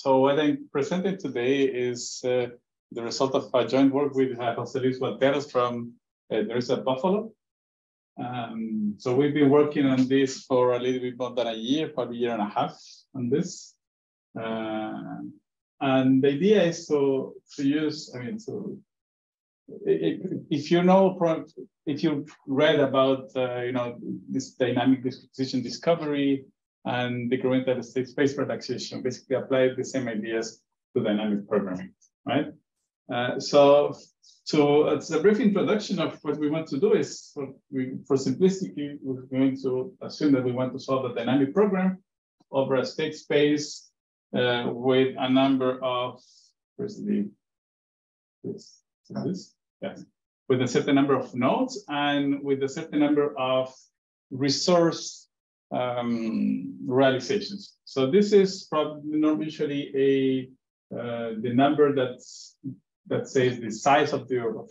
So what I'm presenting today is the result of a joint work with Jose Luis Valteros from the University of Buffalo. So we've been working on this for a little bit more than a year, probably a year and a half on this. And the idea is to use, if you know, if you've read about, this dynamic disposition discovery and decremental state space relaxation, basically apply the same ideas to dynamic programming, right? So it's a brief introduction of what we want to do is, for simplicity, we're going to assume that we want to solve a dynamic program over a state space with a number of, yes, with a certain number of nodes and with a certain number of resource realizations. So this is probably not usually the number that says the size of your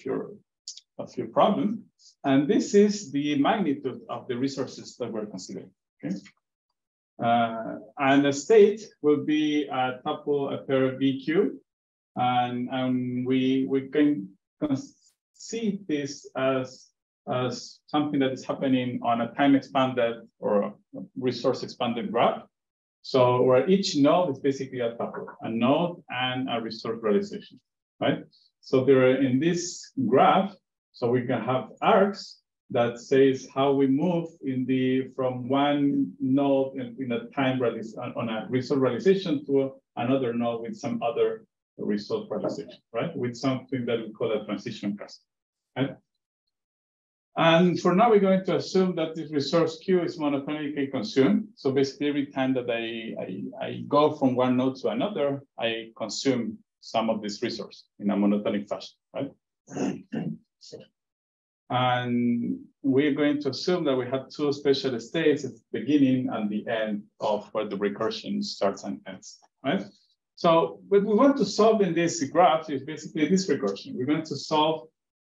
problem, and this is the magnitude of the resources that we're considering. Okay, and the state will be a tuple, a pair of BQ, and we can see this as something that is happening on a time expanded or a resource expanded graph. So where each node is basically a tuple, a node and a resource realization, right? So there are in this graph, so we can have arcs that says how we move from one node in a time on a resource realization to another node with some other resource realization, right? With something that we call a transition cluster, right? And for now, we're going to assume that this resource queue is monotonically consumed. So basically, every time that I go from one node to another, I consume some of this resource in a monotonic fashion, right? And we're going to assume that we have two special states at the beginning and the end of where the recursion starts and ends, right? So what we want to solve in this graph is basically this recursion. We're going to solve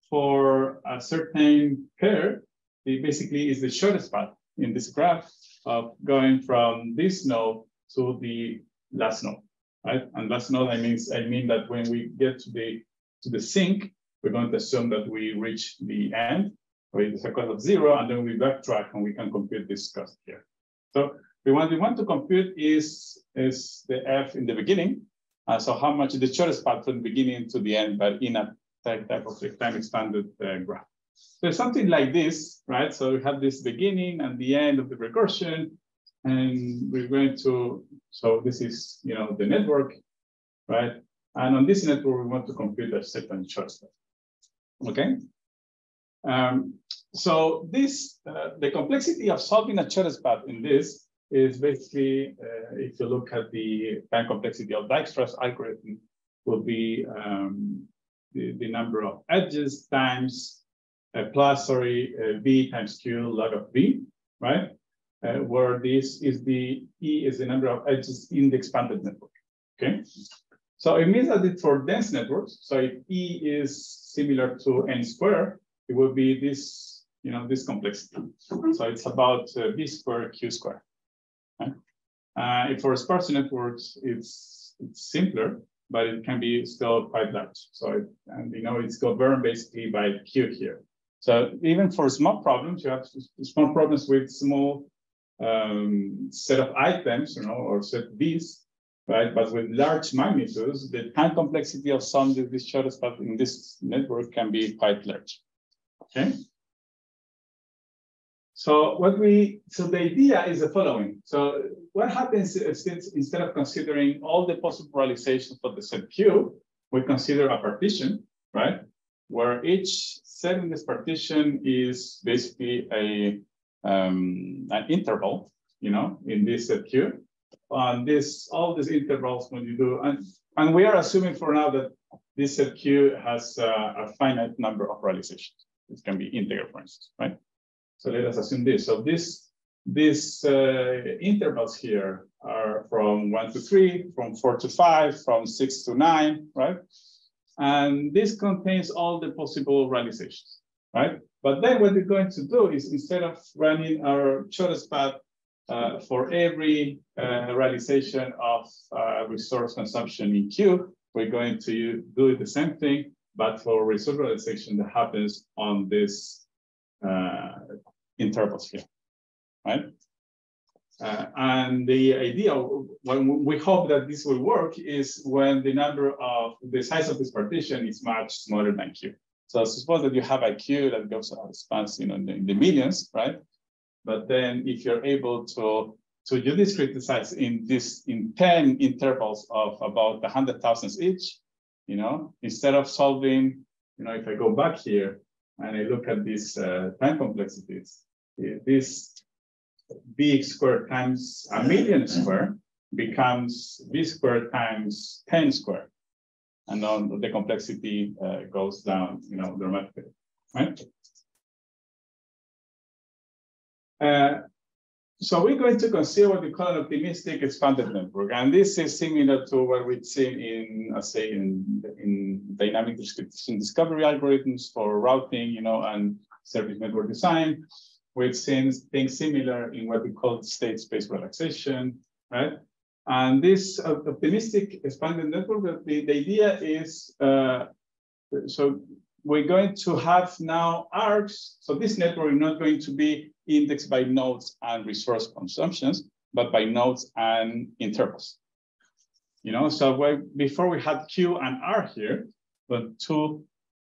for a certain pair. It basically is the shortest path in this graph of going from this node to the last node, right? And last node, I mean that when we get to the sink, we're going to assume that we reach the end with the cost of 0, and then we backtrack and we can compute this cost here. So what we want to compute is the F in the beginning. So how much the shortest path from the beginning to the end, but in a type of time expanded graph. So something like this, right? So we have this beginning and the end of the recursion, and we're going to, so this is, the network, right? And on this network, we want to compute a certain shortest path. Okay. So this, the complexity of solving a shortest path in this is basically, if you look at the time complexity of Dijkstra's algorithm, will be the number of edges times v times q log of v, right? Where this is E is the number of edges in the expanded network. Okay. So it means that for dense networks, so if E is similar to n squared, it will be this, this complexity. So it's about v squared q squared. Right? If for sparse networks, it's simpler, but it can be still quite large. So it's governed basically by q here. So even for small problems, you have small problems with small set of items, or set V's. Right, but with large magnitudes, the time complexity of solving this shortest path in this network can be quite large. Okay. So the idea is the following. So what happens is instead of considering all the possible realizations for the set Q, we consider a partition, right? Where each set in this partition is basically an interval, in this set Q. On all these intervals when you do, and we are assuming for now that this set Q has a finite number of realizations. It can be integer, for instance, right? So let us assume this. So these intervals here are from 1 to 3, from 4 to 5, from 6 to 9, right? And this contains all the possible realizations, right? But then what we're going to do is instead of running our shortest path for every realization of resource consumption in Q, we're going to do the same thing, but for resource realization that happens on this intervals here, right? And the idea, when we hope that this will work, is when the size of this partition is much smaller than Q. So suppose that you have a Q that goes spans, in the millions, right? But then if you're able to you discretize in 10 intervals of about 100,000 each, instead of solving, if I go back here and I look at these time complexities, this B squared times a million square becomes B squared times 10 squared. And then the complexity goes down, dramatically, right? So we're going to consider what we call an optimistic expanded network. And this is similar to what we've seen in dynamic description discovery algorithms for routing, and service network design. We've seen things similar in what we call state space relaxation, right? And this optimistic expanded network, the idea is, so we're going to have now arcs. So this network is not going to be indexed by nodes and resource consumptions, but by nodes and intervals. So before we had Q and R here, but two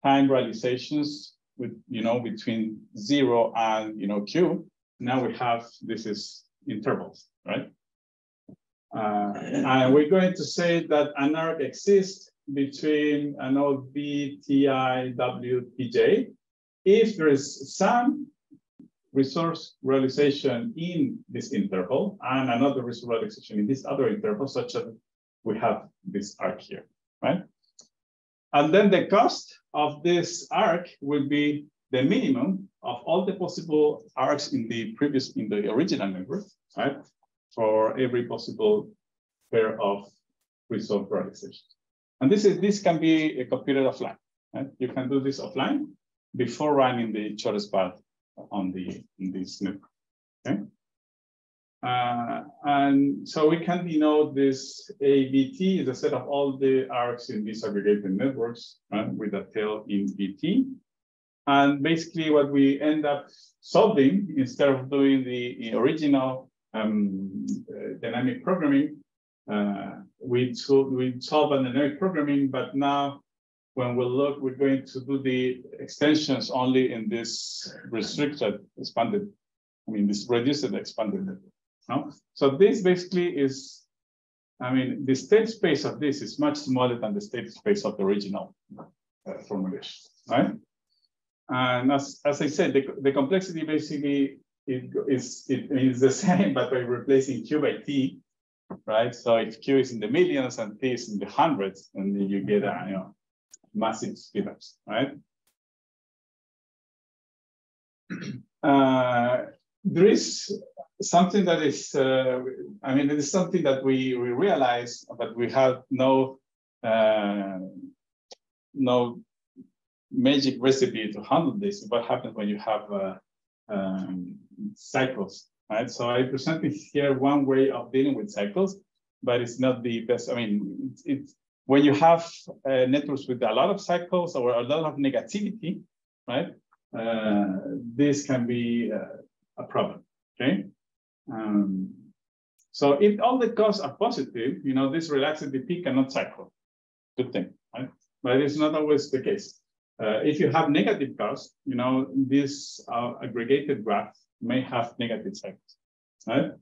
time realizations with, between 0 and, Q. Now we have, this is intervals, right? And we're going to say that an arc exists between a node B, Ti, W, Tj, if there is some resource realization in this interval and another resource realization in this other interval, such that we have this arc here, right? And then the cost of this arc will be the minimum of all the possible arcs in the original network, right? For every possible pair of resource realization. And this can be computed offline, right? You can do this offline before running the shortest path in this network, okay? And so we can denote this ABT is a set of all the arcs in these aggregated networks, right, with a tail in BT. And basically what we end up solving, instead of doing the original dynamic programming, we solve a dynamic programming, but now when we look, we're going to do the extensions only in this restricted expanded, this reduced expanded network. No? So this basically is, the state space of this is much smaller than the state space of the original formulation, right? And as I said, the complexity basically is the same, but by replacing Q by T, right? So if Q is in the millions and T is in the hundreds, and then you get massive speedups, right? There is something that is, it is something that we realize, but we have no magic recipe to handle this. What happens when you have cycles, right? So I presented here one way of dealing with cycles, but it's not the best. It's when you have networks with a lot of cycles or a lot of negativity, right? This can be a problem, okay? So if all the costs are positive, this relaxed BP cannot cycle. Good thing, right? But it's not always the case. If you have negative costs, this aggregated graph may have negative cycles, right?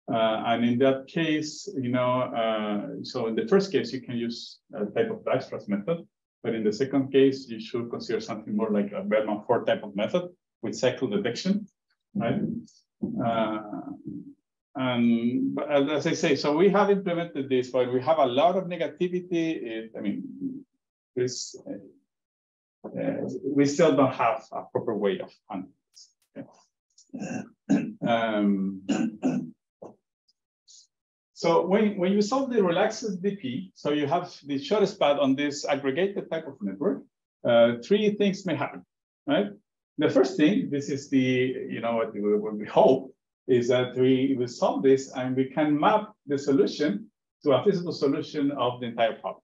And in that case, so in the first case, you can use a type of Dijkstra's method, but in the second case, you should consider something more like a Bellman-Ford type of method with cycle detection, right? But as I say, so we have implemented this, but we have a lot of negativity. We still don't have a proper way of handling this. So when you solve the relaxed DP, so you have the shortest path on this aggregated type of network, three things may happen, right? The first thing, this is the, what we hope, is that we solve this and we can map the solution to a feasible solution of the entire problem.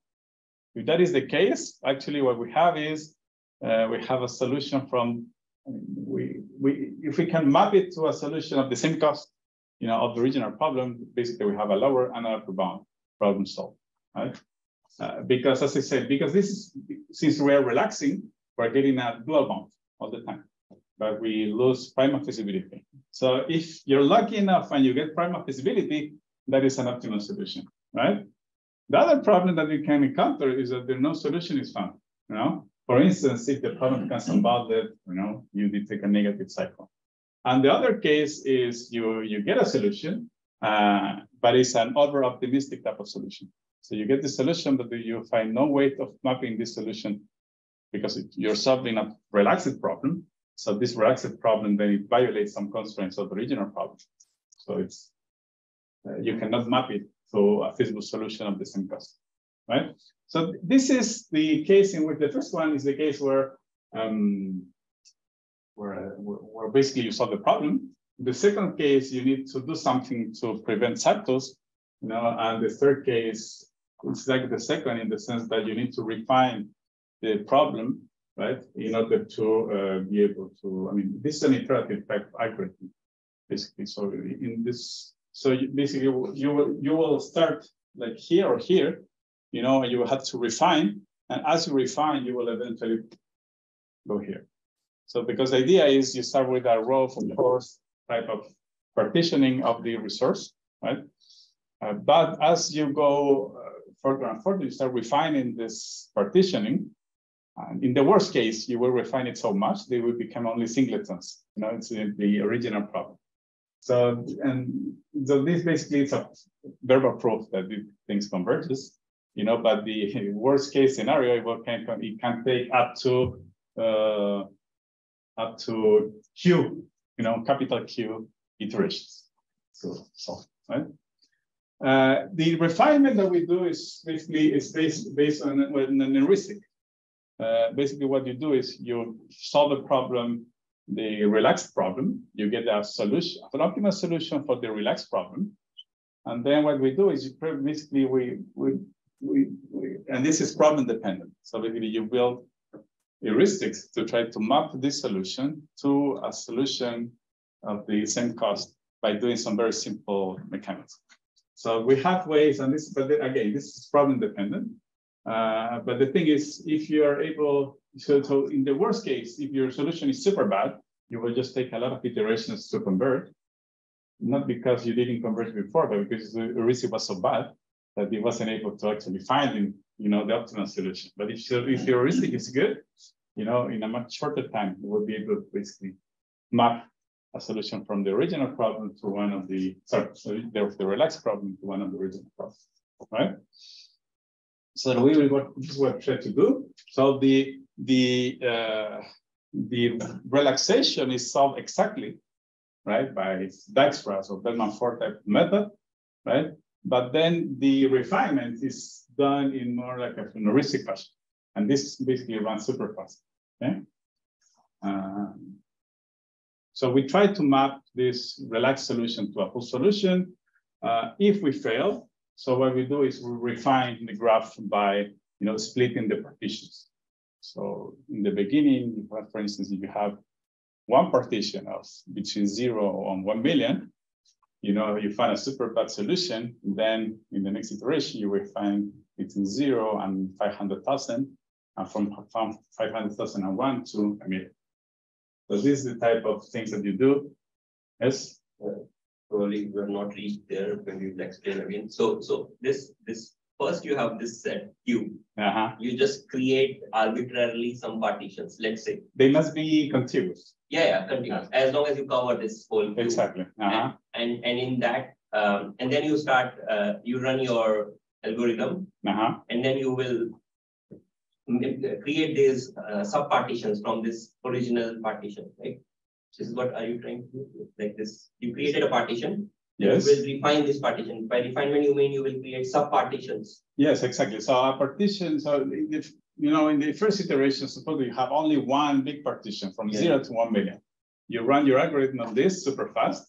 If that is the case, actually what we have is we have a solution from, if we can map it to a solution of the same cost, of the original problem, basically we have a lower and upper bound problem solved, right? Because as I said, because since we are relaxing, we're getting a dual bound all the time, but we lose prima feasibility. So if you're lucky enough and you get prima feasibility, that is an optimal solution, right? The other problem that we can encounter is that no solution is found. For instance, if the problem becomes unbounded, you detect a negative cycle. And the other case is you get a solution, but it's an over-optimistic type of solution. So you get the solution, but you find no way of mapping this solution because you're solving a relaxed problem. So this relaxed problem, then it violates some constraints of the original problem. So it's you cannot map it to a feasible solution of the same cost, right? So this is the case in which the first one is the case where basically you solve the problem. The second case, you need to do something to prevent cycles, and the third case, it's like the second in the sense that you need to refine the problem, right, in order to be able to, this is an iterative type algorithm, basically. So in this, basically you will start like here or here, and you will have to refine, and as you refine, you will eventually go here. So because the idea is you start with a row of course type of partitioning of the resource, right? But as you go further and further, you start refining this partitioning. And in the worst case, you will refine it so much they will become only singletons. It's the original problem. So this basically is a verbal proof that these things converges. But the worst case scenario, it can take up to Q, capital Q iterations. So right. The refinement that we do is basically based on an heuristic. Basically, what you do is you solve the problem, the relaxed problem. You get a solution, an optimal solution for the relaxed problem, and then what we do is basically and this is problem dependent. So basically, you build heuristics to try to map this solution to a solution of the same cost by doing some very simple mechanics. So we have ways, and but again, this is problem dependent. But the thing is, if you are able, so in the worst case, if your solution is super bad, you will just take a lot of iterations to convert, not because you didn't convert before, but because the heuristic was so bad that it wasn't able to actually find, the optimal solution. But if your heuristic is good, in a much shorter time, you will be able to basically map a solution from the original problem to one of the, the relaxed problem to one of the original problems, right? So this is what we try to do. So the relaxation is solved exactly, right, by Dijkstra's or Bellman-Ford type method, right? But then the refinement is done in more like a heuristic fashion, and this basically runs super fast. Okay. So we try to map this relaxed solution to a full solution. If we fail, so what we do is we refine the graph by splitting the partitions. So in the beginning, for instance, if you have one partition of between 0 and 1 million, you find a super bad solution. Then in the next iteration, you will find between 0 and 500,000, and from 500,000 and 1 to 1 million. So this is the type of things that you do. Yes. Probably we have not reached there when you explain again. So this first you have this set Q. You just create arbitrarily some partitions. Let's say they must be contiguous. Yeah, continuous. As long as you cover this whole Q. Exactly. And in that and then you start you run your algorithm, and then you will create these sub partitions from this original partition, right? This is what are you trying to do? Like this, you created a partition. Yes. You will refine this partition. By refinement, you mean you will create sub partitions. Yes, exactly. So a partition. So if in the first iteration, suppose you have only one big partition from 0 to 1 million. You run your algorithm on this super fast,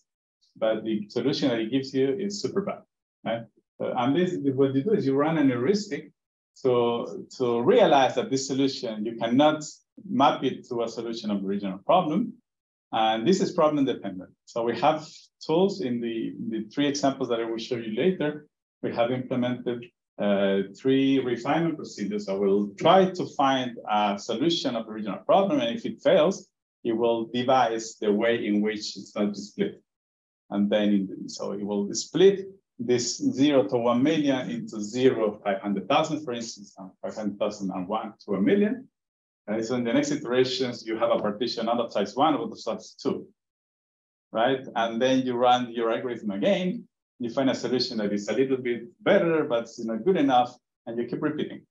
but the solution that it gives you is super bad, right? And this, what you do is you run an heuristic to realize that this solution, you cannot map it to a solution of the original problem. And this is problem dependent. So we have tools in the 3 examples that I will show you later. We have implemented 3 refinement procedures that will try to find a solution of the original problem. And if it fails, it will devise the way in which it's going to split. And then, so it will split this 0 to 1 million into 0, 500,000, for instance, and 500,000 and 1 to 1 million. And so in the next iterations, you have a partition not of size 1, but of size 2, right? And then you run your algorithm again. You find a solution that is a little bit better, but it's not good enough, and you keep repeating,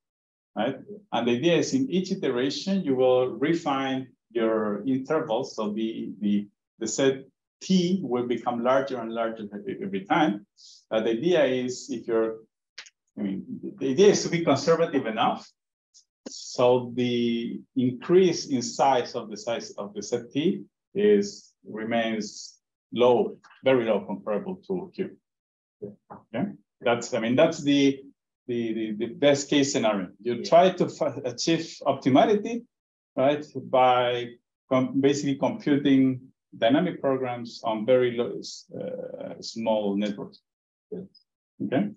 right? And the idea is in each iteration, you will refine your intervals. So the set T will become larger and larger every time. The idea is the idea is to be conservative enough. So the increase in size of the set T remains low, very low comparable to Q. Okay, that's the best case scenario. You try to achieve optimality, right, by basically computing dynamic programs on very low, small networks. Okay.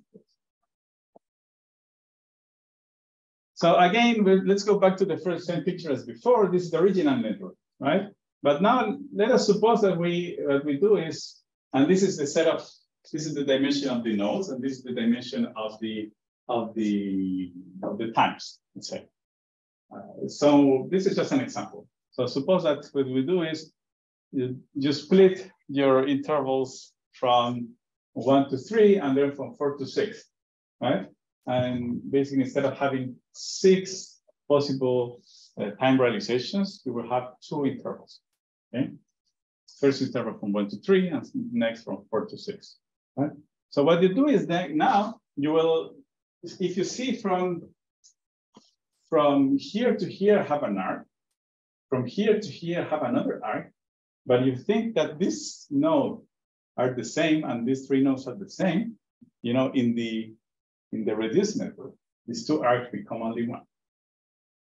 So again, let's go back to the first same picture as before. This is the original network, right? But now let us suppose that what we do is, and this is the set of, this is the dimension of the nodes, and this is the dimension of the times, let's say. So this is just an example. So suppose that what we do is you split your intervals from 1 to 3 and then from 4 to 6, right? And basically, instead of having 6 possible time realizations, you will have 2 intervals. Okay, first interval from 1 to 3, and next from 4 to 6. Right. So what you do is that now you will, if you see from here to here have an arc, from here to here have another arc, but you think that this node are the same and these 3 nodes are the same, you know, in the reduced network, these 2 arcs become only 1,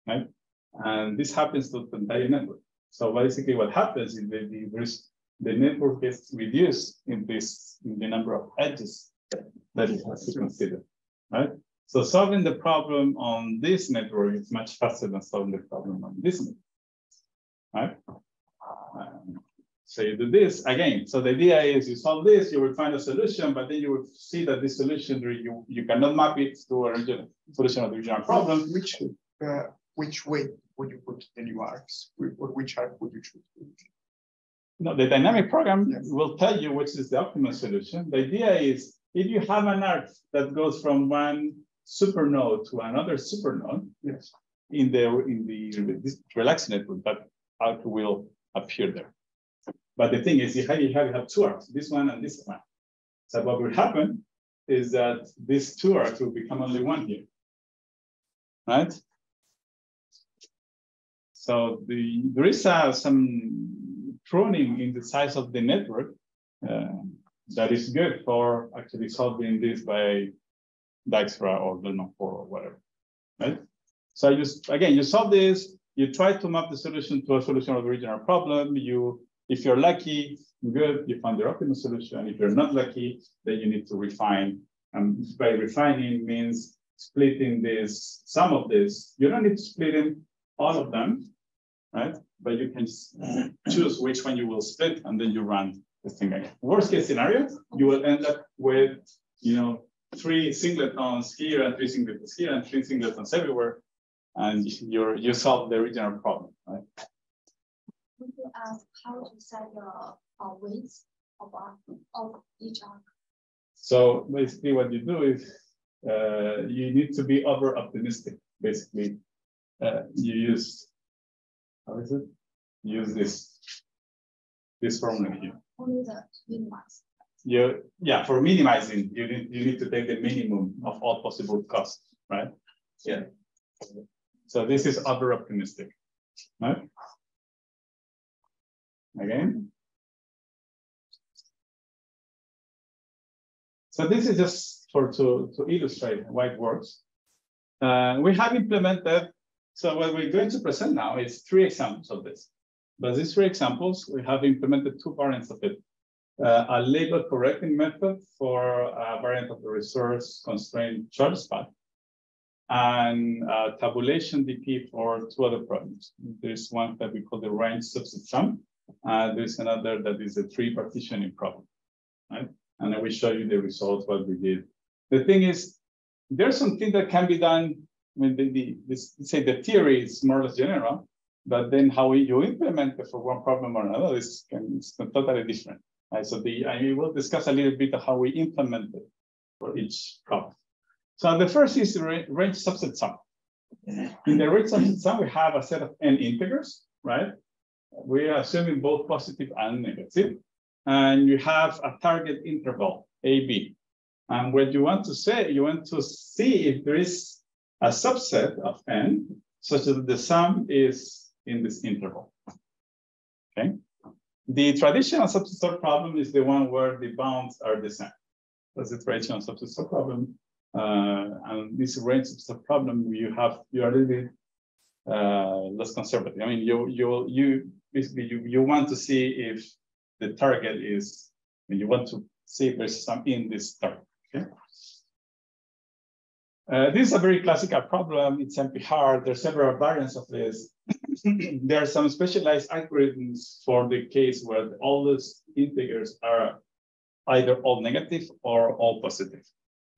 right? And this happens to the entire network. So basically what happens is that the network gets reduced in the number of edges that it has to consider, right? So solving the problem on this network is much faster than solving the problem on this network, right? So you do this again. So the idea is you solve this, you will find a solution, but then you will see that this solution, you cannot map it to a solution of the original problem. Which way would you put the new arcs? Or which arc would you choose? No, the dynamic program will tell you which is the optimal solution. The idea is if you have an arc that goes from one supernode to another supernode, yes, in the relaxed network, that arc will appear there. But the thing is, you have 2 arcs, this one and this one. So what will happen is that these 2 arcs will become only 1 here, right? So there is some pruning in the size of the network that is good for actually solving this by Dijkstra or Delnon 4 or whatever, right? So you solve this, you try to map the solution to a solution of the original problem. If you're lucky, good, you find the optimal solution. If you're not lucky, then you need to refine. And by refining means splitting some of this. You don't need to split in all of them, right? But you can choose which one you will split, and then you run the thing again. Worst case scenario, you will end up with 3 singletons here and 3 singletons here and 3 singletons everywhere, and you solve the original problem, right? Would you ask how to set the weights of each arc? So basically, what you do is you need to be over optimistic. Basically, you use You use this formula here. Only the minimize. For minimizing, you need to take the minimum of all possible costs, right? Yeah. So this is over optimistic, right? Again. So this is just to illustrate why it works. We have implemented, so what we're going to present now is 3 examples of this. But these 3 examples, we have implemented 2 variants of it. A label correcting method for a variant of the resource constraint charge path, and tabulation DP for 2 other problems. There's one that we call the range subset sum. There's another that is a tree partitioning problem, right? And I will show you the results, what we did. The thing is, there's something that can be done. I mean, say the theory is more or less general, but then how you implement it for one problem or another is totally different. Right? So I will discuss a little bit of how we implement it for each problem. So the first is range subset sum. In the range subset sum, we have a set of n integers, right? We are assuming both positive and negative. And you have a target interval, AB. And what you want to say, you want to see if there is a subset of n such that the sum is in this interval. Okay. The traditional subset sum problem is the one where the bounds are the same. That's the traditional subset sum problem. And this range subset problem, you are a little bit less conservative. I mean, you basically you want to see if the target is, I mean, you want to see if there's some in this target. Okay. This is a very classical problem. It's NP-hard. There's several variants of this. There are some specialized algorithms for the case where all those integers are either all negative or all positive,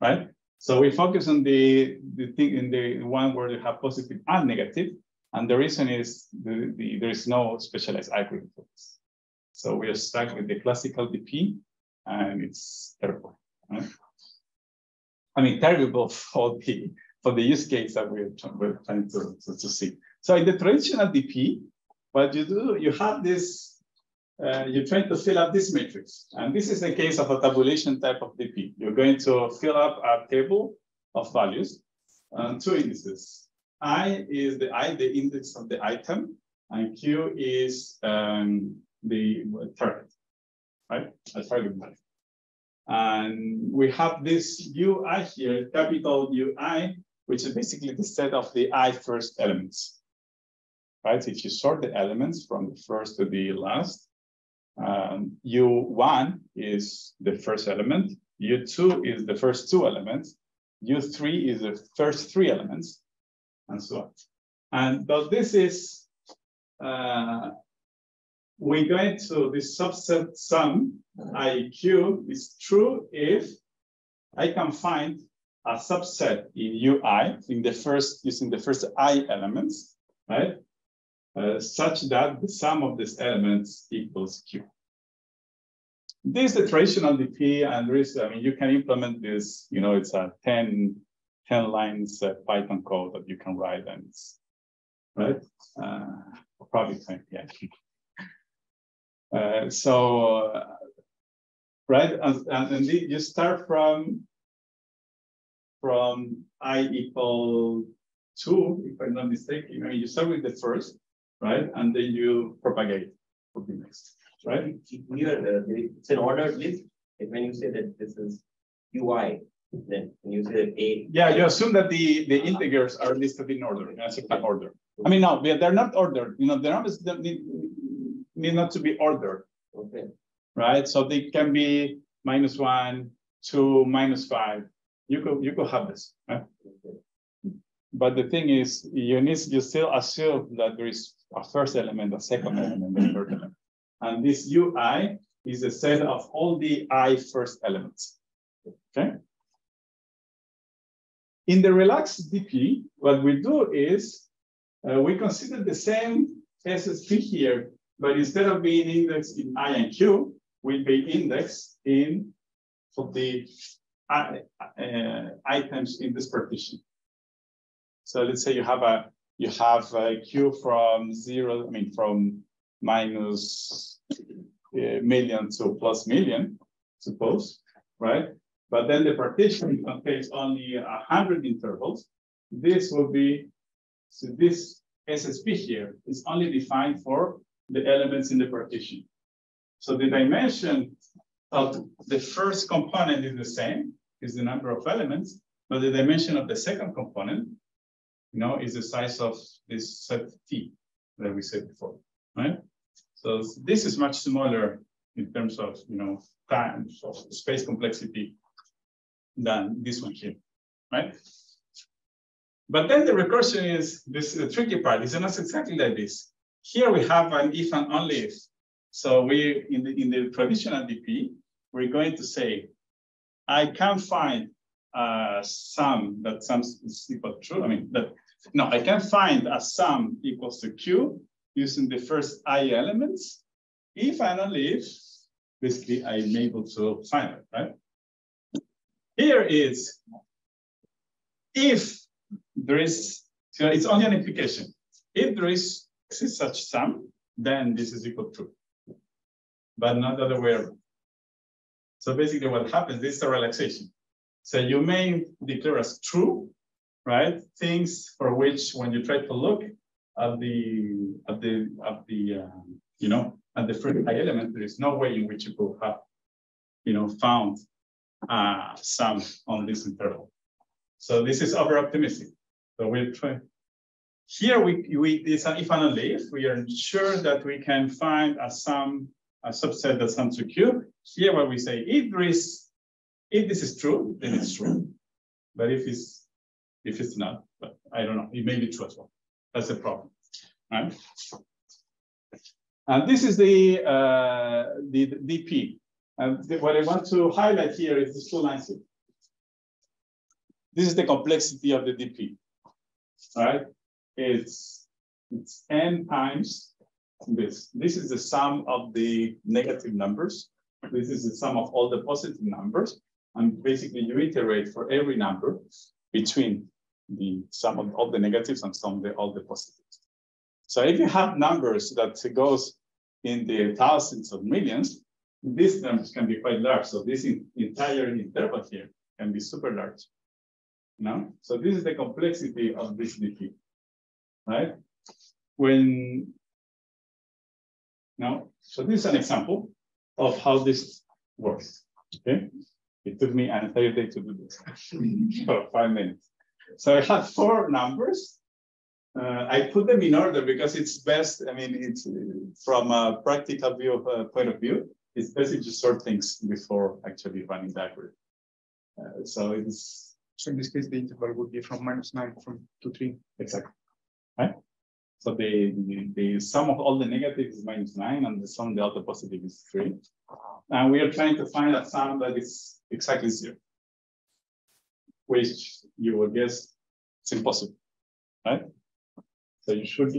right? So we focus on the thing in the one where you have positive and negative, and the reason is there is no specialized algorithm for this. So we are stuck with the classical DP, and it's terrible. Right? I mean, terrible for the use case that we're trying to see. So in the traditional DP, what you do, you have this, you're trying to fill up this matrix. And this is the case of a tabulation type of DP. You're going to fill up a table of values and 2 indices. I is the index of the item, and Q is the target, right? A target value. And we have this UI here, capital UI, which is basically the set of the I first elements, right? So if you sort the elements from the first to the last, U1 is the first element, U2 is the first 2 elements, U3 is the first 3 elements, and so on. And but this is, we're going to this subset sum IQ is true if I can find a subset in UI in the first, using the first I elements, right? Such that the sum of these elements equals Q. This is the traditional DP, and there is, I mean, you can implement this, you know, it's a 10 lines Python code that you can write, and it's, right? Probably 20, yeah. Right, and you start from I equal 2, if I'm not mistaken. I mean, you start with the first, right, and then you propagate for the next, right? Here, it's an ordered list. When you say that this is UI, then when you say A. Yeah, you assume that the integers are listed in order, in a certain order. I mean, no, they're not ordered. You know, the numbers need not to be ordered. Okay. Right? So they can be -1, 2, -5. You could have this, right? Okay. But the thing is, you still assume that there is a first element, a second element, a third element. And this UI is a set of all the I first elements. Okay. In the relaxed DP, what we do is we consider the same SSP here, but instead of being indexed in I and Q, will be indexed in for the items in this partition. So let's say you have a Q from 0, I mean from minus million to plus million, suppose, right? But then the partition contains only 100 intervals. This will be, so this SSP here is only defined for the elements in the partition. So the dimension of the first component is the same, is the number of elements, but the dimension of the second component, is the size of this set T that we said before, right? So this is much smaller in terms of, time, of space complexity than this one here, right? But then the recursion is the tricky part. It's not exactly like this. Here we have an if and only if. So we in the traditional DP, we're going to say, I can find sum that sum is equal to true. I can find a sum equals to Q using the first I elements, if and only if, basically, I'm able to find it, right? Here is if there is, so it's only an implication. If there is such sum, then this is equal to true, but not the other way around. So basically what happens, this is a relaxation. So you may declare as true, right? Things for which when you try to look at the first I element, there is no way in which you could have, found sum on this interval. So this is over optimistic. So we'll try. Here it's an if and only if. We are sure that we can find a subset that sums to Q. Here what we say, if this is true, then it's true. But if it's not, but I don't know, it may be true as well. That's the problem, right? And this is the DP. And what I want to highlight here is these two lines here. This is the complexity of the DP, right? It's n times this. This is the sum of the negative numbers. This is the sum of all the positive numbers. And basically you iterate for every number between the sum of all the negatives and all the positives. So if you have numbers that goes in the thousands of millions, these numbers can be quite large. So this entire interval here can be super large. So this is the complexity of this DP, right? So this is an example of how this works. Okay, it took me an entire day to do this for 5 minutes. So I have 4 numbers. I put them in order because it's best. It's from a practical point of view. It's best if you sort things before actually running the algorithm. So in this case, the interval would be from -9 to 3. Exactly. Right. So the sum of all the negatives is -9, and the sum of all the positive is 3. And we are trying to find a sum that is exactly 0, which you will guess it's impossible, right? So you should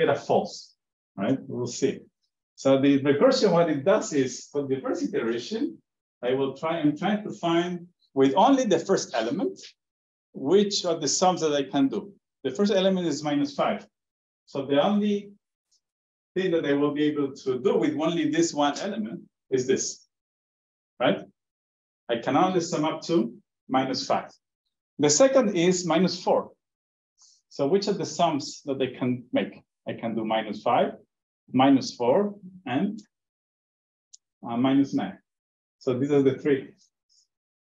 get a false, right? We'll see. So the recursion, what it does is for the first iteration, I'm trying to find with only the first element, which are the sums that I can do. The first element is -5. So the only thing that I will be able to do with only this one element is this, right? I can only sum up to -5. The second is -4. So which are the sums that I can make? I can do -5, -4, and -9. So these are the 3,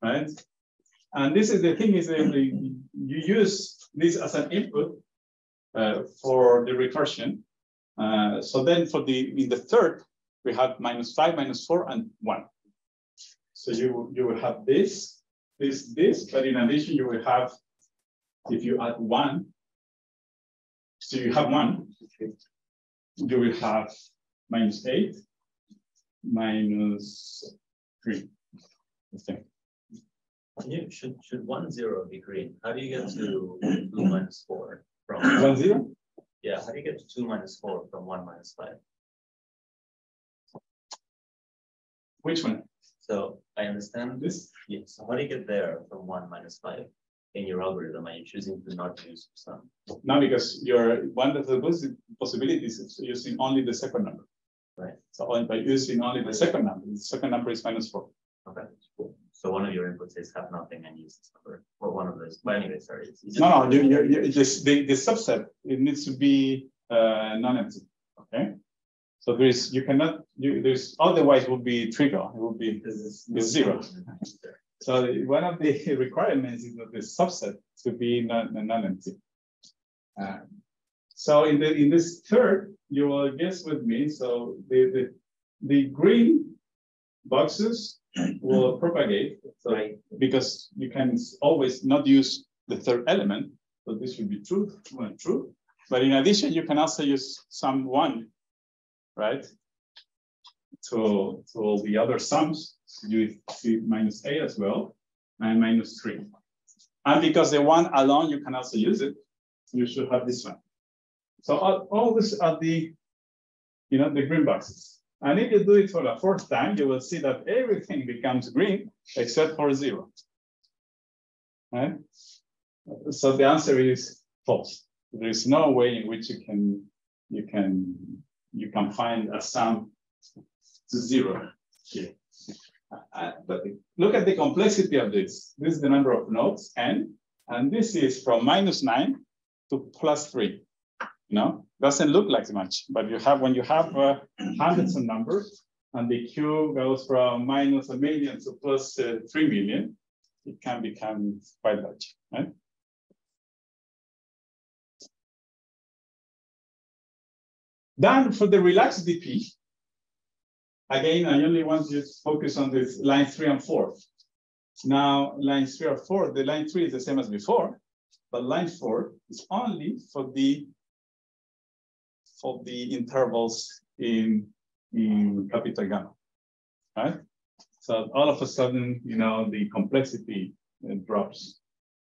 right? And this is the thing is that you use this as an input for the recursion. So then in the third, we have -5, -4, and 1. So you will have this, but in addition, you will have, if you add 1, so you have 1, you will have -8, -3. Should 1, 0 be green? How do you get to 2 - 4 from 1, 0? Yeah, how do you get to 2 - 4 from 1 - 5? Which one? So I understand this. Yes. So how do you get there from 1 - 5 in your algorithm? Are you choosing to not use sum? No, because one of the possibilities is using only the second number. Right. So by using only the second number is -4. Okay, cool. So one of your inputs is have nothing and use this number, or one of those. But anyway, sorry. No, the subset, it needs to be non-empty. Okay. So there is, you cannot, there's, otherwise it would be trivial, it would be zero. So one of the requirements is that the subset to be non-empty. So in this third, you will guess with me. So the green boxes will propagate, so right, because you can always not use the third element. So this will be true, true. But in addition, you can also use sum 1, right? To all the other sums, you see minus a as well, and minus 3. And because the 1 alone, you can also use it, you should have this one. So all this are the, the green boxes. And if you do it for the fourth time, you will see that everything becomes green except for 0. Right? So the answer is false. There is no way in which you can find a sum to 0 here. But look at the complexity of this. This is the number of nodes, n, and this is from -9 to +3. Doesn't look like much, but when you have hundreds of numbers, and the Q goes from -1 million to +3 million, it can become quite large, right? Then for the relaxed DP, again, I only want you to focus on this line 3 and 4. Now, line 3 or 4, the line 3 is the same as before, but line 4 is only for the intervals in capital gamma, right? So all of a sudden, the complexity drops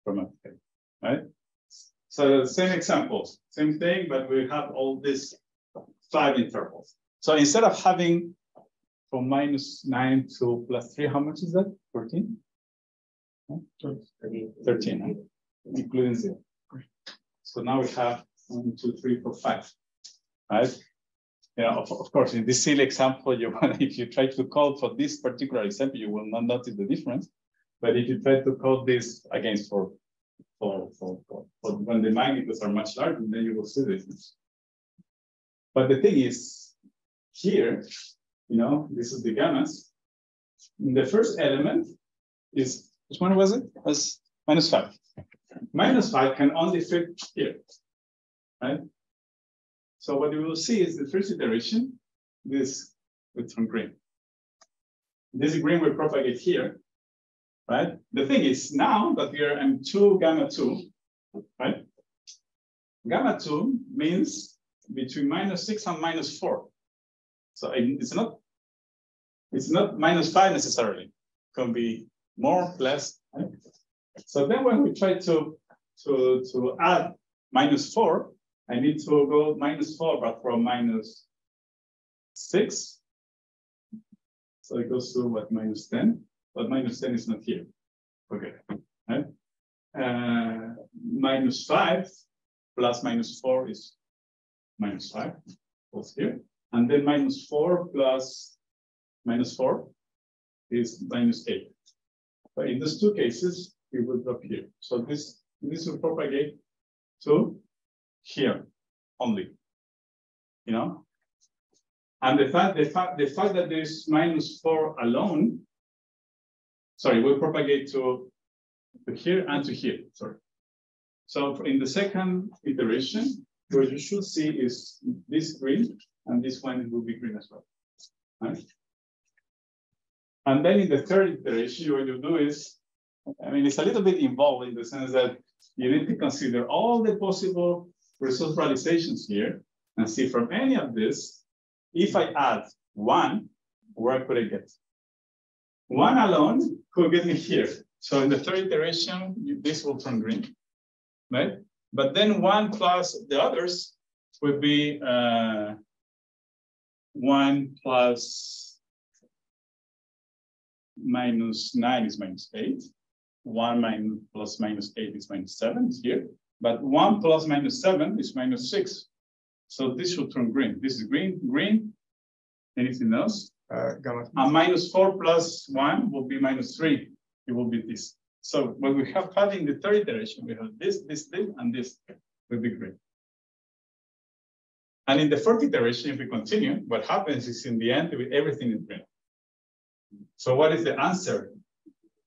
dramatically, right? So same examples, same thing, but we have all these 5 intervals. So instead of having from -9 to +3, how much is that? 13? 13, huh? Including 0. So now we have 1, 2, 3, 4, 5. Right? Of course, in this silly example, if you try to code for this particular example, you will not notice the difference. But if you try to code this again for when the magnitudes are much larger, then you will see the difference. But the thing is, here, this is the gammas. The first element is, which one was it? It was -5. -5 can only fit here, right? So what you will see is the first iteration, this will turn green. This green will propagate here, right? The thing is now that we are in 2 gamma 2, right? Gamma 2 means between -6 and -4. So it's not -5 necessarily. It can be more, less. Right? So then when we try to add -4, I need to go -4, but from -6. So it goes to what, -10? But -10 is not here. Okay. Right? -5 plus -4 is -5. Both here. And then -4 plus -4 is -8. But in these 2 cases, we will drop here. So this will propagate to here only, And the fact that there's -4 alone, will propagate to here and to here, sorry. So in the second iteration, what you should see is this green, and this one will be green as well, right? And then in the third iteration, what you do is, it's a little bit involved in the sense that you need to consider all the possible resource realizations here and see from any of this, if I add 1, where could I get? 1 alone could get me here. So in the third iteration, this will turn green, right? But then 1 plus the others would be 1 plus -9 is -8. 1 plus -8 is -7 is here. But 1 plus -7 is -6. So this should turn green. This is green, green. Anything else? And -4 plus 1 will be -3. It will be this. So when we have in the third iteration, we have this, and this will be green. And in the fourth iteration, if we continue, what happens is in the end, everything is green. So what is the answer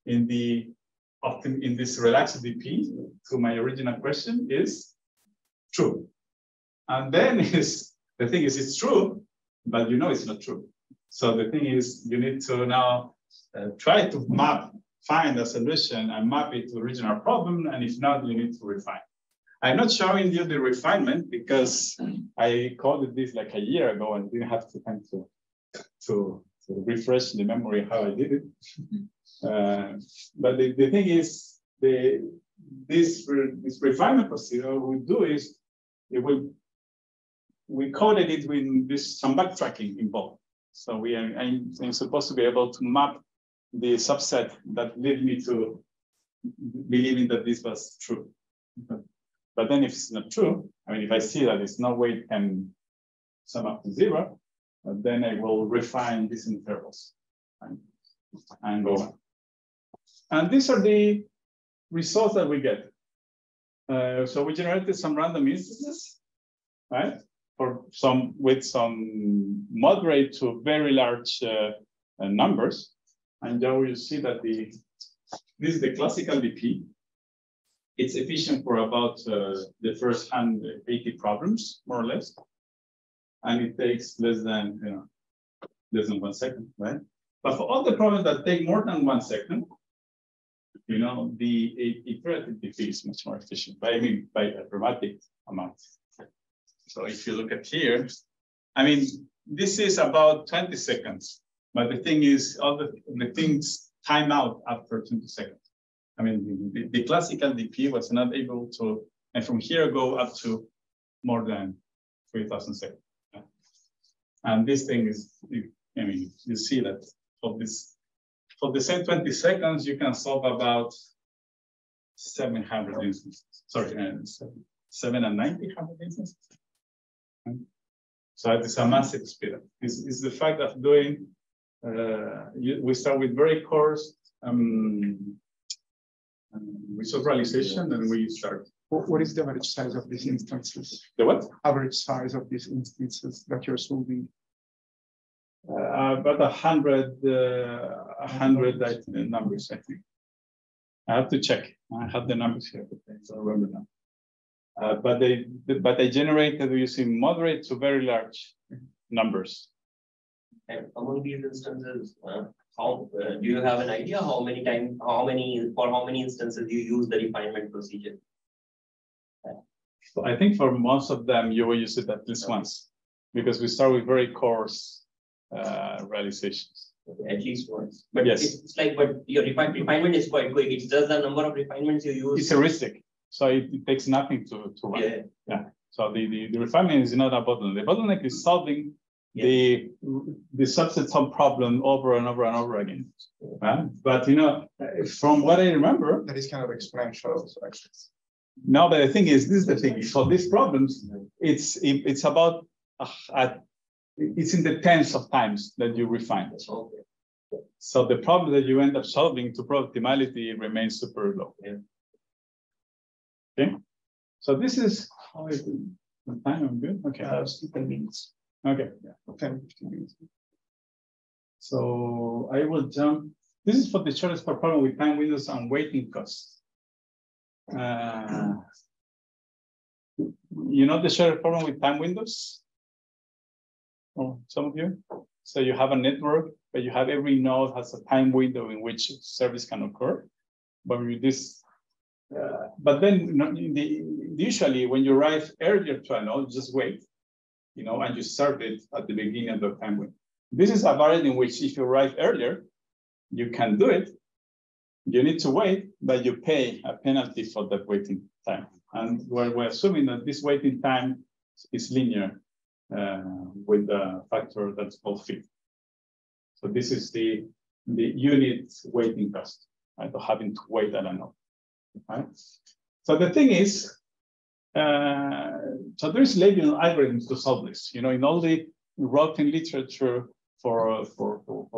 in this relaxed DP to my original question is true. And then the thing is it's true, but you know it's not true. So the thing is you need to now try to find a solution and map it to the original problem. And if not, you need to refine. I'm not showing you the refinement because I coded this like a year ago and didn't have time to refresh the memory how I did it. But the thing is, this refinement procedure we do is we coded it with some backtracking involved. So I'm supposed to be able to map the subset that led me to believing that this was true. But then if it's not true, I mean, if I see that there's no way it can sum up to 0, then I will refine these intervals and go on. And these are the results that we get. So we generated some random instances, right? With some moderate to very large numbers. And now you see that this is the classical DP. It's efficient for about the first 180 problems, more or less. And it takes less than 1 second, right? But for all the problems that take more than 1 second, the iterative DP is much more efficient. I mean, by a dramatic amount. So if you look at here, I mean, this is about 20 seconds. But the thing is, all the things time out after 20 seconds. I mean, the classical DP was not able to, and from here go up to more than 3,000 seconds. And this thing is, I mean, you see that for the same 20 seconds, you can solve about 700 instances. Sorry, 790 instances. So it is a massive speedup. It's the fact of doing, we start with very coarse result realization, and we start. What is the average size of these instances? The what? Average size of these instances that you're solving? About 100 numbers, I think. I have to check. I have the numbers here, but I don't remember now. But they generated using moderate to very large numbers. And among these instances, how do you have an idea for how many instances you use the refinement procedure? So I think for most of them you will use it at least once, because we start with very coarse realizations. At least once. But yes, it's like, but your refinement is quite quick. It's just the number of refinements you use. It's heuristic, so it takes nothing to run. Yeah. So the refinement is not a bottleneck. The bottleneck is solving the subset sum problem over and over and over again. Right? But from what I remember, that is kind of exponential also, actually. No, but the thing is, this is the thing. For these problems, it's about it's in the tens of times that you refine. Okay. So the problem that you end up solving to optimality remains super low. Yeah. Okay. So this is how I do the time. I'm good. Okay. 10 minutes. Okay. Yeah. 10, 15 minutes. So I will jump. This is for the shortest problem with time windows and waiting costs. You know the shortest problem with time windows? Oh, some of you? So you have a network, but you have every node has a time window in which service can occur. But with this, but then usually when you arrive earlier to a node, just wait, and you serve it at the beginning of the time window. This is a variant in which if you arrive earlier, you can do it. You need to wait, but you pay a penalty for that waiting time. And we're assuming that this waiting time is linear with the factor that's called phi. So this is the unit waiting cost, right, of having to wait at a node. Right? So the thing is, so there's labeling algorithms to solve this. In all the routing literature for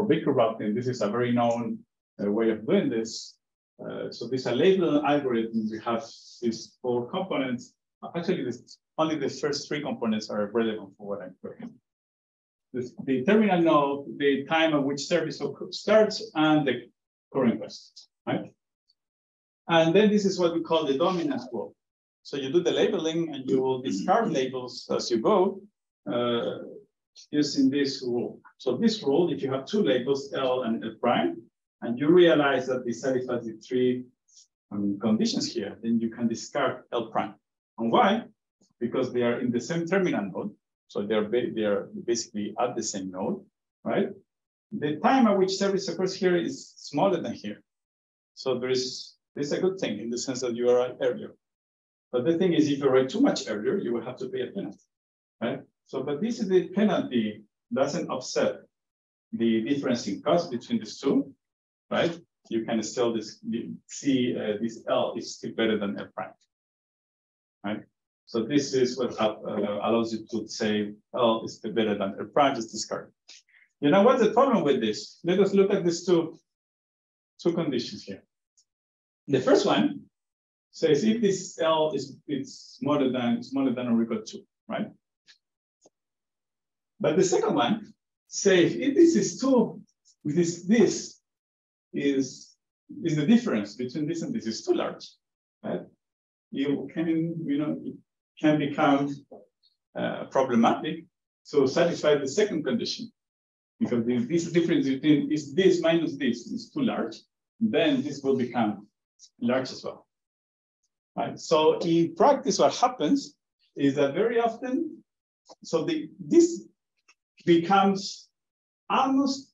Baker routing, this is a very known way of doing this. So these are labeling algorithms. We have these 4 components. actually, only the first three components are relevant for what I'm doing. The terminal node, the time at which service starts, and the current request, right? And then this is what we call the dominant rule. So you do the labeling, and you will discard labels as you go using this rule. So this rule, if you have two labels, L and L prime, and you realize that they satisfy the three conditions here, then you can discard L prime. And why? Because they are in the same terminal node. So they are basically at the same node, right? The time at which service occurs here is smaller than here. So there's a good thing in the sense that you arrive earlier. But the thing is, if you arrive too much earlier, you will have to pay a penalty, right? So, but this is the penalty doesn't offset the difference in cost between these two, right? You can still see this L is still better than L prime, right? So this is what allows you to say L is still better than L prime, just discard. You know what's the problem with this? Let us look at these two conditions here. The first one says if this L is smaller than or equal to, right? But the second one says if this is two, this is the difference between this and this is too large, right? You can, it can become problematic to satisfy the second condition. Because this difference between is this minus this is too large, then this will become large as well. Right? So in practice, what happens is that very often, so this becomes almost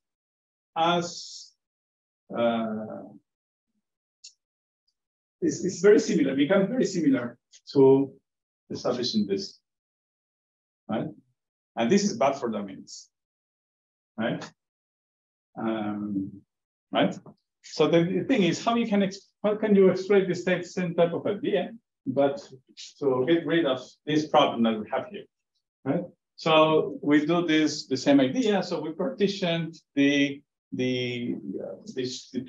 as it's very similar, becomes very similar to establishing this, right? And this is bad for domains, right? Right. So the thing is, how can you exploit this same type of idea, but to get rid of this problem that we have here, right? So we do the same idea. So we partition the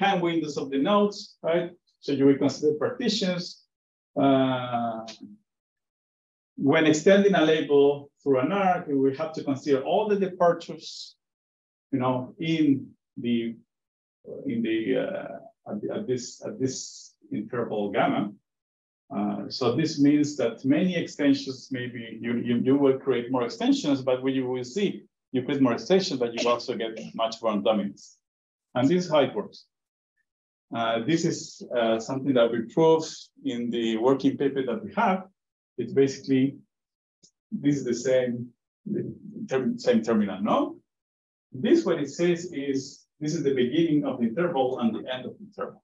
time windows of the nodes, right? So you will consider partitions. When extending a label through an arc, we will have to consider all the departures, at this interval gamma. So this means that many extensions, maybe you will create more extensions, but what you will see, you create more extensions, but you also get much more domains. And this is how it works. This is something that we prove in the working paper that we have. It's basically, this is the same terminal node. This, what it says is, this is the beginning of the interval and the end of the interval.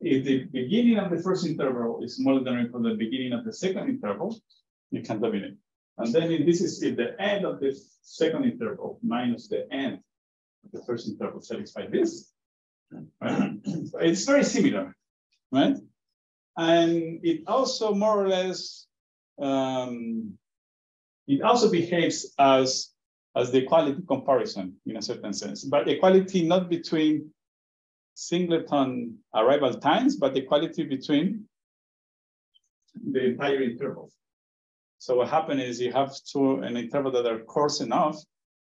If the beginning of the first interval is smaller than or equal to the beginning of the second interval, you can dominate. And then this is if the end of the second interval minus the end of the first interval satisfy this. Right? So it's very similar, right? And it also more or less, it also behaves as the equality comparison in a certain sense, but equality not between singleton arrival times, but equality between the entire interval. So what happens is you have an interval that are coarse enough,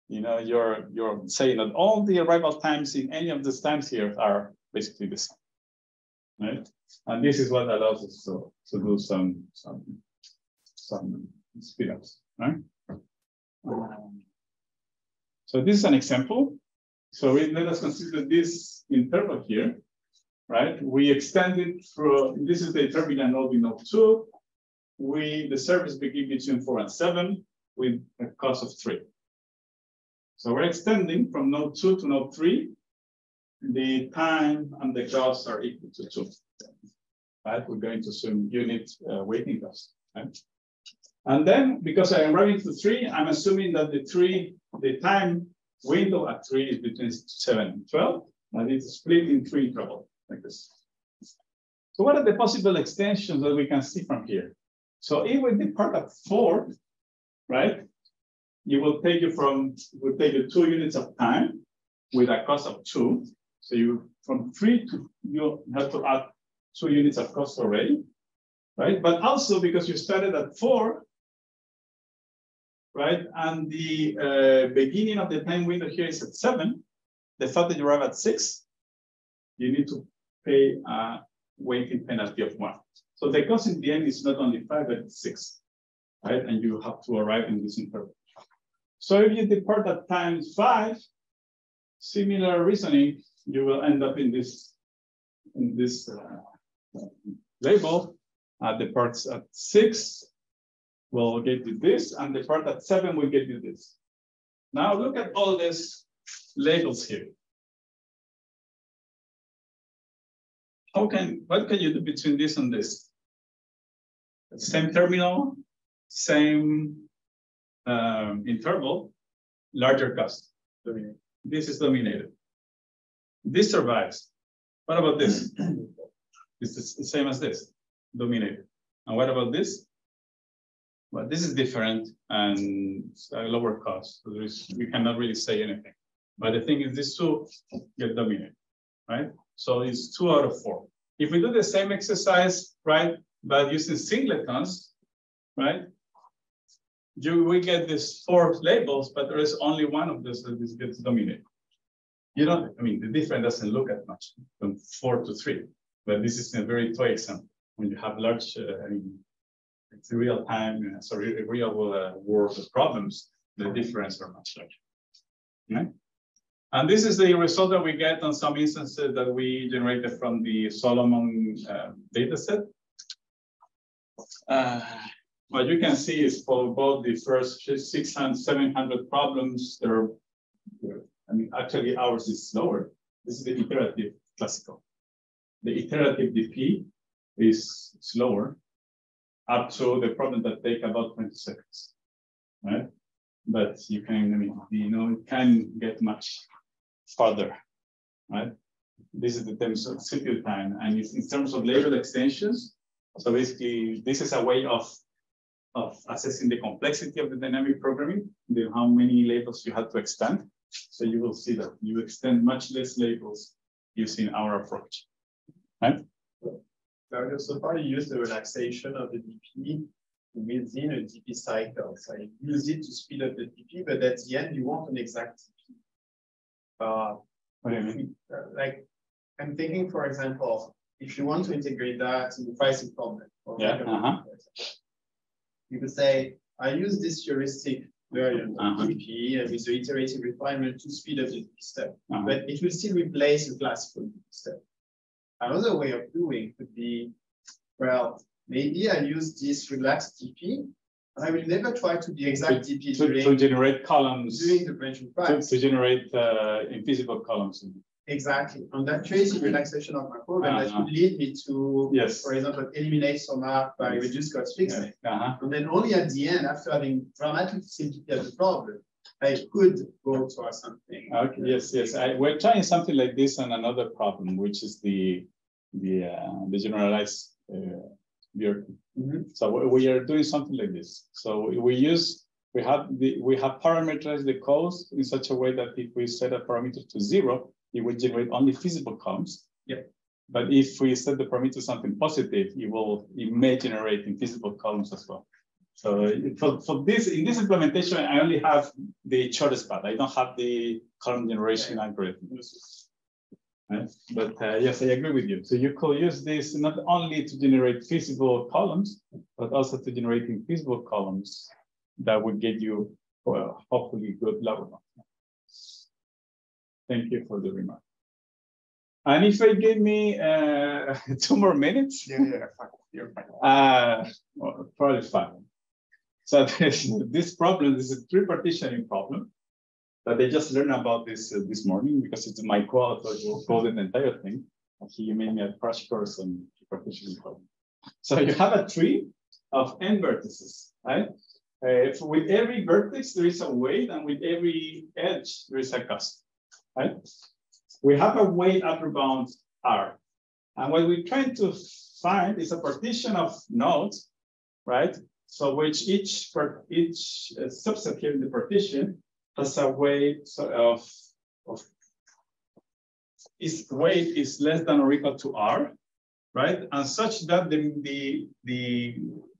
you're saying that all the arrival times in any of these times here are basically the same, right? And this is what allows us to do some speedups, right? So this is an example. So let us consider this interval here, right? We extend it through, this is the terminal node in node 2. The service begins between 4 and 7 with a cost of 3. So we're extending from node 2 to node 3. The time and the costs are equal to 2. Right? We're going to assume unit waiting cost. Right? And then, because I am running to 3, I'm assuming that the time window at 3 is between 7 and 12, and it's split in 3 intervals, like this. So what are the possible extensions that we can see from here? So if we depart at 4, right, it will take you 2 units of time with a cost of 2. So from 3 to, you have to add 2 units of cost already. right? But also because you started at 4, right? And the beginning of the time window here is at 7. The fact that you arrive at 6, you need to pay a weighting penalty of 1. So the cost in the end is not only 5, but it's 6, right? And you have to arrive in this interval. So if you depart at times 5, similar reasoning, you will end up in this label. The parts at 6 will get you this, and the part at 7 will get you this. Now look at all these labels here. What can you do between this and this? Same terminal, same interval, larger cost. This is dominated. This survives. What about this? This is the same as this, dominated. And what about this? Well, this is different and a lower cost. So we cannot really say anything. But the thing is, these two get dominated, right? So it's 2 out of 4. If we do the same exercise, right, but using singletons, right, we get these 4 labels, but there is only one of this that gets dominated. You don't, I mean, the difference doesn't look at much from 4 to 3, but this is a very toy example. When you have large, I mean, it's real time, sorry, real world problems, the difference are much larger. Okay? And this is the result that we get on some instances that we generated from the Solomon data set. What you can see is for both the first 600, 700 problems, I mean, actually ours is slower. This is the iterative classical. The iterative DP is slower up to the problem that take about 20 seconds, right? But you can, I mean, you know, it can get much farther, right? This is the terms of CPU time, and it's in terms of label extensions. So basically, this is a way of assessing the complexity of the dynamic programming, how many labels you have to extend. So you will see that you extend much less labels using our approach, right? So far, you use the relaxation of the DP within a DP cycle. So you use it to speed up the DP, but at the end, you want an exact DP. What do you mean? Like, I'm thinking, for example, if you want to integrate that in the pricing problem, you could say, I use this heuristic variant of DP with the iterative refinement to speed up the DP step, but it will still replace the classical DP step. Another way of doing could be, well, maybe I use this relaxed DP, and I will never try to the exact DP to generate columns during the branching price. To generate invisible columns. Exactly. And that creates a relaxation of my program that would lead me to, for example, eliminate some arc by reduced cost fixing. And then only at the end, after having dramatically simplified the problem, I could go towards something. Okay. Yes. We're trying something like this on another problem, which is the generalized So we are doing something like this. So we have parameterized the codes in such a way that if we set a parameter to 0, it will generate only feasible columns. But if we set the parameter to something positive, it may generate invisible columns as well. So for this, in this implementation, I only have the shortest path. I don't have the column generation algorithm. Right? But yes, I agree with you. So you could use this not only to generate feasible columns, but also to generate invisible columns that would get you, well, hopefully good level. Thank you for the remark. And if I give me 2 more minutes, you're fine. Well, probably 5. So this problem, this is a prepartitioning problem that I just learned about this morning because it's my co-author who coded the entire thing. He made me a crash course on prepartitioning problem. So you have a tree of n vertices, right? With every vertex, there is a weight, and with every edge, there is a cost, right? We have a weight upper bound R. And what we're trying to find is a partition of nodes, right? So which each subset here in the partition has a weight of its weight is less than or equal to R, right? And such that the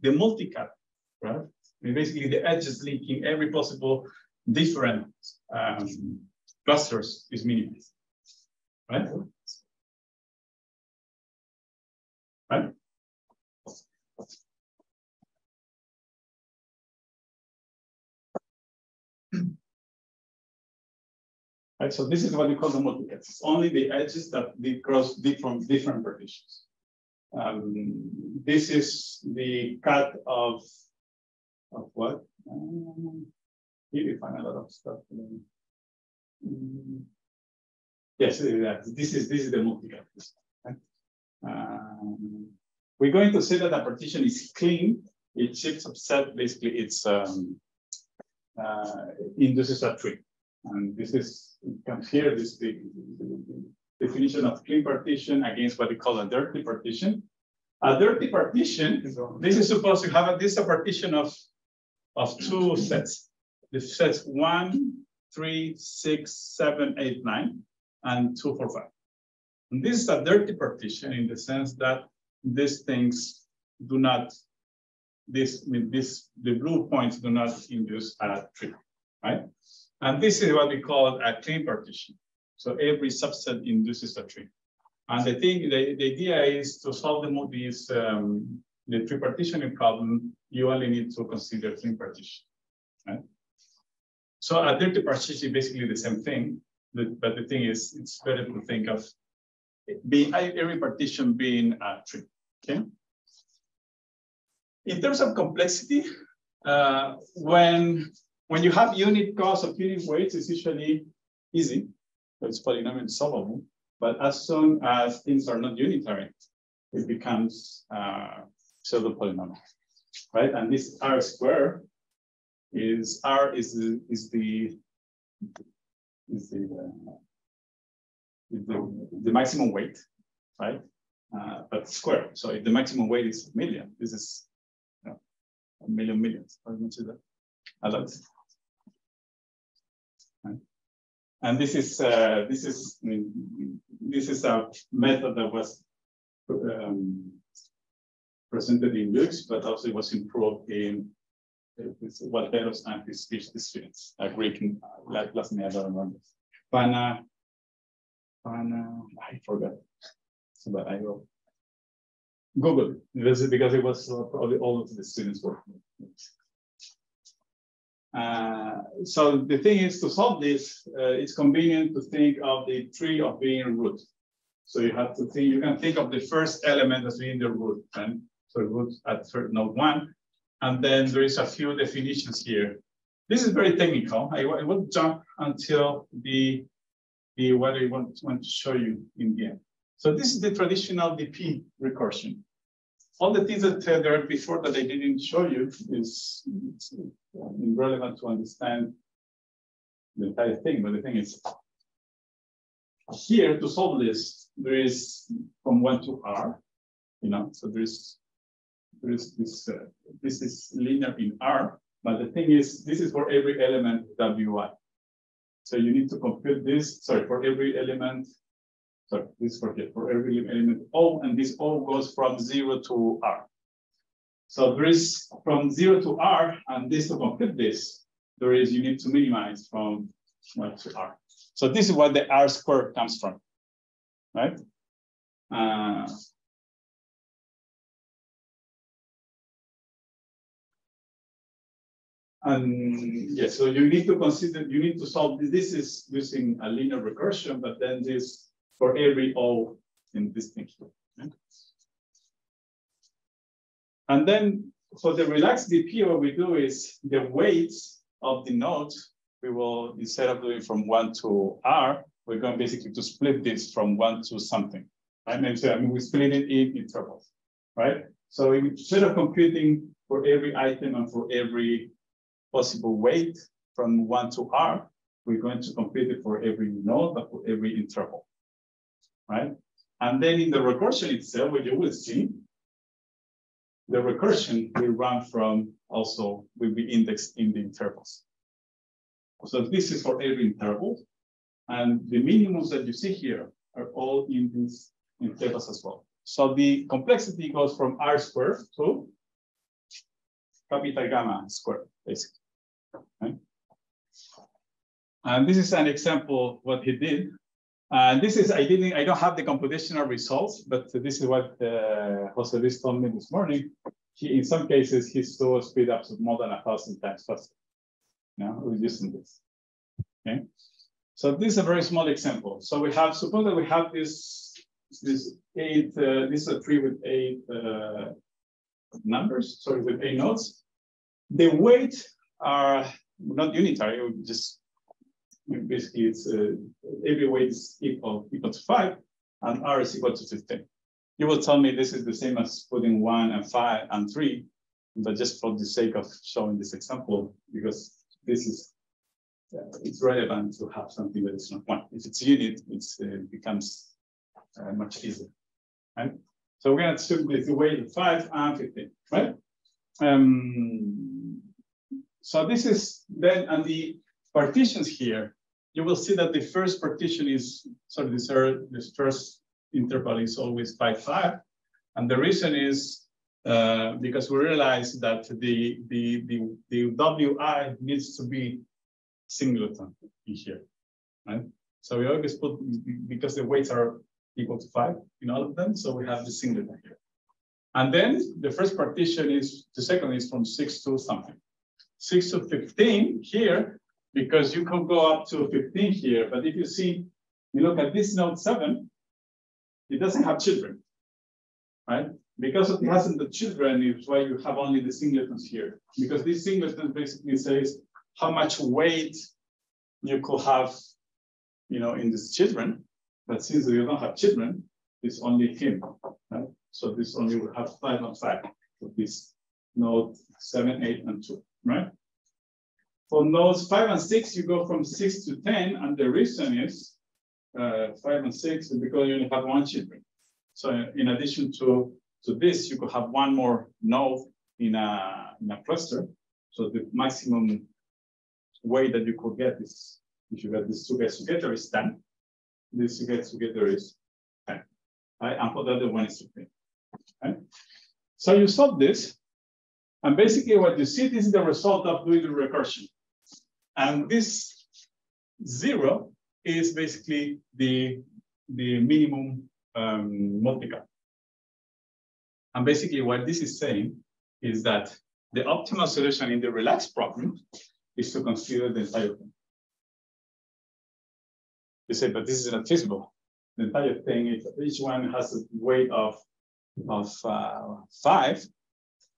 multicut, right? Basically the edges linking every possible different clusters is minimized, right? Right? Right, so this is what we call the multicuts. It's only the edges that they cross different partitions. This is the cut of what? Here we find a lot of stuff. Yes, this is the multicut. Right? We're going to say that the partition is clean. It shifts subset. Basically, it's induces a tree. And this is, you can hear this the definition of clean partition against what we call a dirty partition. A dirty partition, this is supposed to have this a partition of two sets. The sets 1, 3, 6, 7, 8, 9, and 2, 4, 5. And this is a dirty partition in the sense that these things do not, the blue points do not induce a tree, right? And this is what we call a clean partition. So every subset induces a tree. And the idea is to solve the tree partitioning problem, you only need to consider clean partition, right? So a dirty partition is basically the same thing, but the thing is, it's better to think of every partition being a tree, okay? In terms of complexity, when you have unit cost of unit weights, it's usually easy, so it's polynomial solvable. But as soon as things are not unitary, it becomes pseudo-polynomial, right? And this R square is the maximum weight, right? But square. So if the maximum weight is 1 million, this is a million millions. How much is that? A lot. Right? And this is a method that was presented in Lux, but also it was improved in Walteros and his PhD students. Greek, last name I don't remember. Pana, I forgot. So but I will Google it. This is because it was probably all of the students working. So the thing is, to solve this, it's convenient to think of the tree of being root. So you have to think, you can think of the first element as being the root, and so root at node 1, and then there is a few definitions here. This is very technical. I will jump until the what I want to show you in the end. So this is the traditional DP recursion. All the things that there are before that I didn't show you is irrelevant to understand the entire thing. But the thing is, here to solve this, there is from 1 to R, so there is this, this is linear in R, but the thing is, this is for every element WI. So you need to compute this, for every element, this for every element O, and this O goes from 0 to R. So there is from 0 to R, and this to compute this, you need to minimize from 1 to R. So this is what the R squared comes from, right? And yes, so you need to consider, you need to solve this. This is using a linear recursion, but then this for every O in this thing. Okay? And then for the relaxed DP, what we do is the weights of the nodes, we will, instead of doing from 1 to R, we're going basically to split this from 1 to something. Right? And we split it in intervals, right? So instead of computing for every item and for every possible weight from 1 to R, we're going to compute it for every node, but for every interval, right? And then in the recursion itself, what you will see, the recursion will run from also will be indexed in the intervals. So this is for every interval, and the minimums that you see here are all in these intervals as well. So the complexity goes from R squared to capital gamma squared, basically. Right? And this is an example of what he did. And this is, I don't have the computational results, but this is what Jose Luis told me this morning. In some cases, he saw speed ups of more than 1,000 times faster. We're using this. Okay. So this is a very small example. So we have, suppose that we have this is a tree with 8 numbers, sorry, with 8 nodes. The weight are not unitary, just basically it's every weight is equal to 5 and R is equal to 15. You will tell me this is the same as putting 1 and 5 and 3, but just for the sake of showing this example, because this is it's relevant to have something that is not 1. If it's unit, it becomes much easier, right? So we're going to assume the weight of 5 and 15, right? So this is then, and the partitions here, you will see that the first partition is, sorry, this first interval is always 5, 5. And the reason is because we realize that the WI needs to be singleton in here, right? So we always put, because the weights are equal to 5 in all of them, so we have the singleton here. And then the first partition is, the second is from 6 to something. 6 to 15 here, because you can go up to 15 here, but if you see, you look at this node 7, it doesn't have children, right? Because it hasn't the children, is why you have only the singletons here. Because this singleton basically says how much weight you could have, in these children. But since you don't have children, it's only him, right? So this only will have 5 and 5 for this node 7, 8, and 2, right? For nodes 5 and 6, you go from 6 to 10, and the reason is 5 and 6 is because you only have 1 children. So in addition to this, you could have 1 more node in a cluster. So the maximum weight that you could get is, if you get these 2 guys together, is 10. This you get together is 10. Right? And for the other one is 15. Right? So you solve this, and basically what you see, this is the result of doing the recursion. And this 0 is basically the minimum multiplier. And basically what this is saying is that the optimal solution in the relaxed problem is to consider the entire thing. You say, but this is not feasible. The entire thing, if each one has a weight of 5,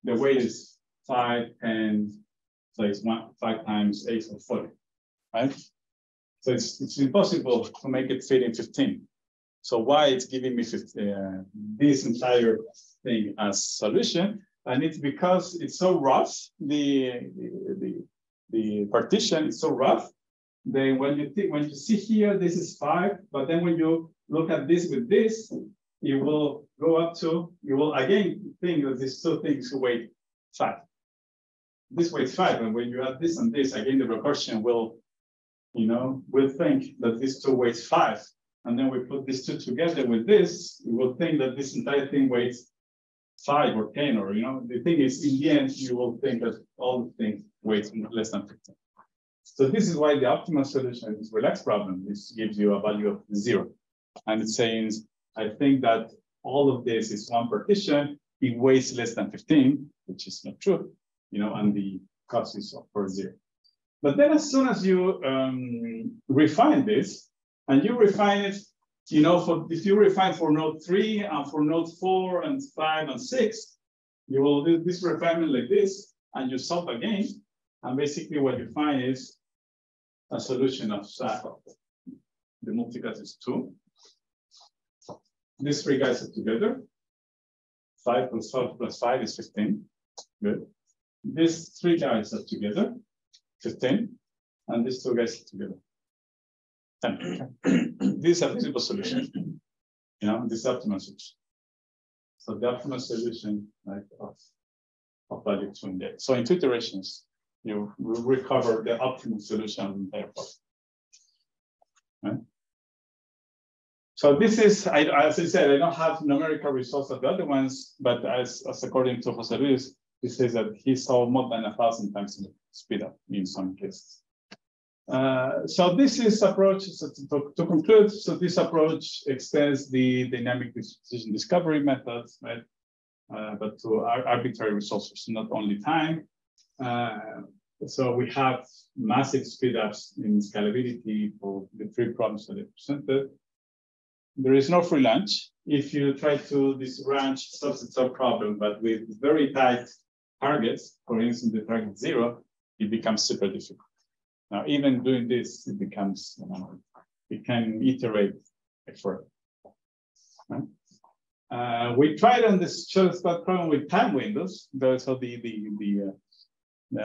the weight is 5, 10, so it's 5 times 8 or 40, right? So it's impossible to make it fit in 15. So why it's giving me this entire thing as solution? And it's because it's so rough. The partition is so rough. Then when you see here, this is 5, but then when you look at this with this, you will go up to, you will again think that these 2 things weight 5. This weighs 5, and when you add this and this, again the recursion will, will think that this 2 weighs 5. And then we put these 2 together with this, we will think that this entire thing weighs 5 or 10, or the thing is, in the end, you will think that all the things weight less than 15. So this is why the optimal solution of this relaxed problem gives you a value of 0. And it's saying, I think that all of this is 1 partition, it weighs less than 15, which is not true, and the cost is of course 0. But then as soon as you refine this, and you refine it, if you refine for node 3 and for node 4 and 5 and 6, you will do this refinement like this, and you solve again. And basically what you find is a solution of the multiplicate is 2. These 3 guys are together. 5 plus 5 plus 5 is 15. Good. These 3 guys are together, 15. And these 2 guys are together, 10. These are feasible solutions. This is optimal solution. So the optimal solution of value 2 in there. So in 2 iterations, you will recover the optimal solution of the entire problem. Right? So this is, as I said, I don't have numerical results of the other ones, but as according to Jose Luis, he says that he saw more than 1,000 times the speed up in some cases. So this is approach, so to conclude, so this approach extends the dynamic decision discovery methods, right? But to arbitrary resources, not only time. So we have massive speed ups in scalability for the 3 problems that I presented. There is no free lunch. If you try to this ranch subset problem, but with very tight targets, for instance, the target 0, it becomes super difficult. Now, even doing this, it becomes, it can iterate further. Right? We tried on this short spot problem with time windows. So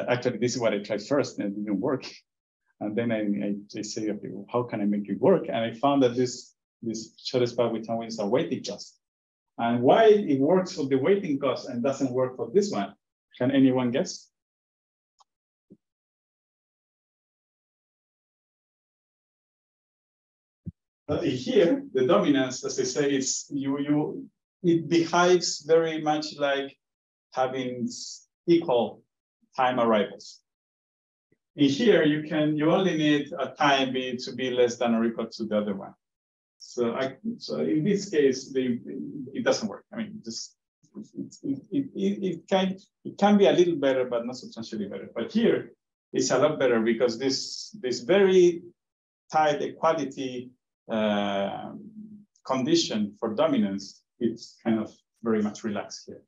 actually, this is what I tried first, and it didn't work. And then I say, okay, well, how can I make it work? And I found that this short spot with time windows are weighting cost. And why it works for the weighting cost and doesn't work for this one? Can anyone guess? Here, the dominance, as I say, is it behaves very much like having equal time arrivals. In here, you only need a time to be less than or equal to the other one. So in this case, it doesn't work. I mean, it can be a little better, but not substantially better. But here, it's a lot better because this very tight equality condition for dominance, it's kind of very much relaxed here.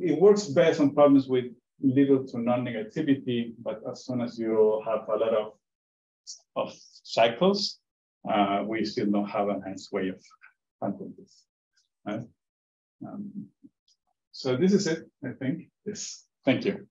It works best on problems with little to non-negativity, but as soon as you have a lot of cycles, we still don't have a nice way of handling this. Right? So this is it, I think. Yes. Thank you.